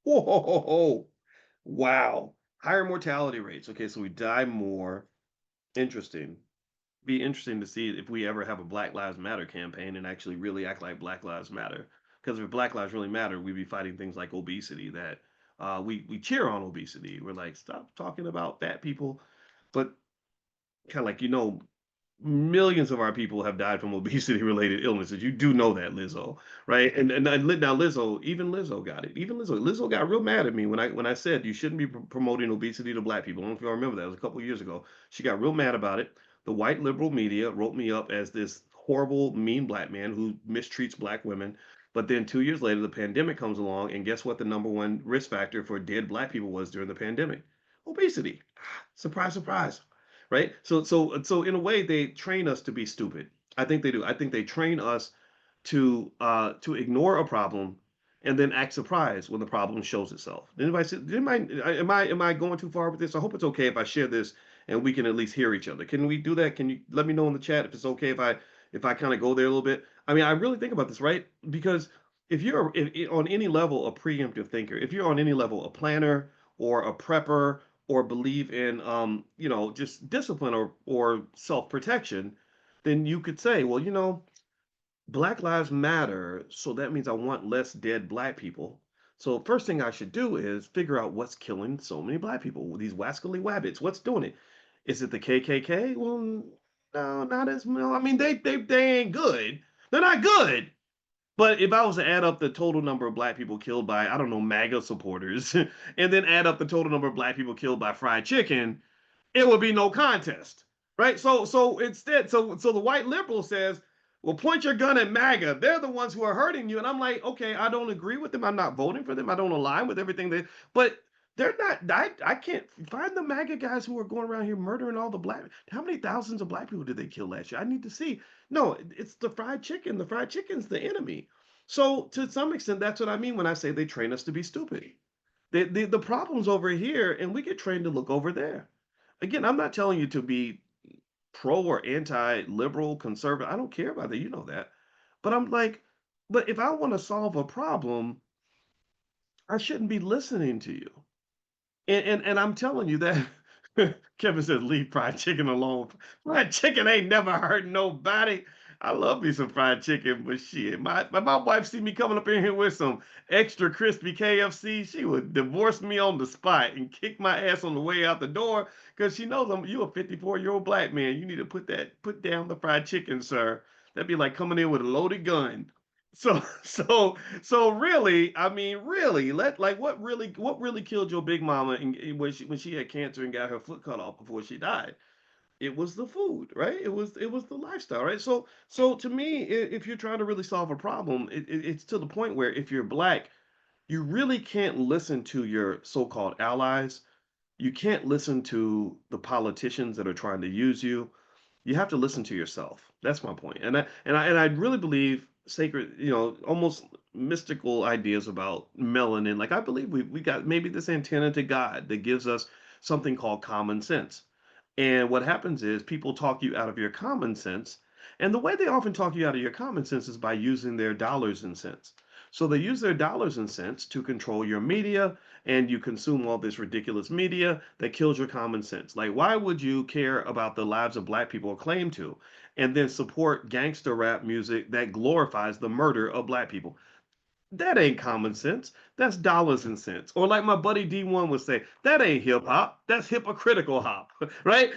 Whoa. Wow. Higher mortality rates. Okay, so we die more. Interesting. Be interesting to see if we ever have a Black Lives Matter campaign and actually really act like Black Lives Matter. Because if Black Lives really matter, we'd be fighting things like obesity that we cheer on obesity. We're like, stop talking about fat people. But kind of like, millions of our people have died from obesity related illnesses. You do know that, Lizzo, right? And now Lizzo, even Lizzo got it. Even Lizzo got real mad at me when I said you shouldn't be promoting obesity to black people. I don't know if y'all remember that. It was a couple of years ago. She got real mad about it. The white liberal media wrote me up as this horrible, mean black man who mistreats black women. But then 2 years later, the pandemic comes along, and guess what? The number one risk factor for dead black people was during the pandemic: obesity. Surprise, surprise, right? So in a way, they train us to be stupid. I think they do. I think they train us to ignore a problem and then act surprised when the problem shows itself. Anybody say, am I going too far with this? I hope it's okay if I share this and we can at least hear each other. Can we do that? Can you let me know in the chat if it's okay if I kind of go there a little bit? I mean, I really think about this, right? Because if on any level a preemptive thinker, if you're on any level a planner or a prepper or believe in just discipline or self-protection, then you could say, well, Black lives matter, so that means I want less dead black people. So first thing I should do is figure out what's killing so many black people. These wascally wabbits, what's doing it? Is it the KKK? Well, no, not as well. I mean, they ain't good. They're not good. But if I was to add up the total number of black people killed by, I don't know, MAGA supporters, and then add up the total number of black people killed by fried chicken, it would be no contest, right? So instead, so the white liberal says, "Well, point your gun at MAGA. They're the ones who are hurting you." And I'm like, okay, I don't agree with them. I'm not voting for them. I don't align with everything but they're not. I can't find the MAGA guys who are going around here murdering all the black. How many thousands of black people did they kill last year? I need to see. No, it's the fried chicken. The fried chicken's the enemy. So to some extent, that's what I mean when I say they train us to be stupid. The problem's over here, and we get trained to look over there. Again, I'm not telling you to be pro or anti liberal, conservative. I don't care about that. You know that. But I'm like, but if I want to solve a problem, I shouldn't be listening to you. And I'm telling you that Kevin says leave fried chicken alone. Fried chicken ain't never hurt nobody. I love me some fried chicken, but shit, my wife see me coming up in here with some extra crispy KFC, she would divorce me on the spot and kick my ass on the way out the door because she knows you a 54-year-old black man. You need to put down the fried chicken, sir. That'd be like coming in with a loaded gun. So really, I mean, really, what really killed your big mama when she had cancer and got her foot cut off before she died? It was the food, right? It was the lifestyle, right? So to me, if you're trying to really solve a problem, it's to the point where if you're black, you really can't listen to your so-called allies. You can't listen to the politicians that are trying to use you. You have to listen to yourself. That's my point. And I really believe sacred, almost mystical ideas about melanin. Like I believe we got maybe this antenna to God that gives us something called common sense. And what happens is people talk you out of your common sense. And the way they often talk you out of your common sense is by using their dollars and cents. So they use their dollars and cents to control your media, and you consume all this ridiculous media that kills your common sense. Like, why would you care about the lives of black people or claim to, and then support gangster rap music that glorifies the murder of black people? That ain't common sense. That's dollars and cents. Or like my buddy D1 would say, that ain't hip hop. That's hypocritical hop, right?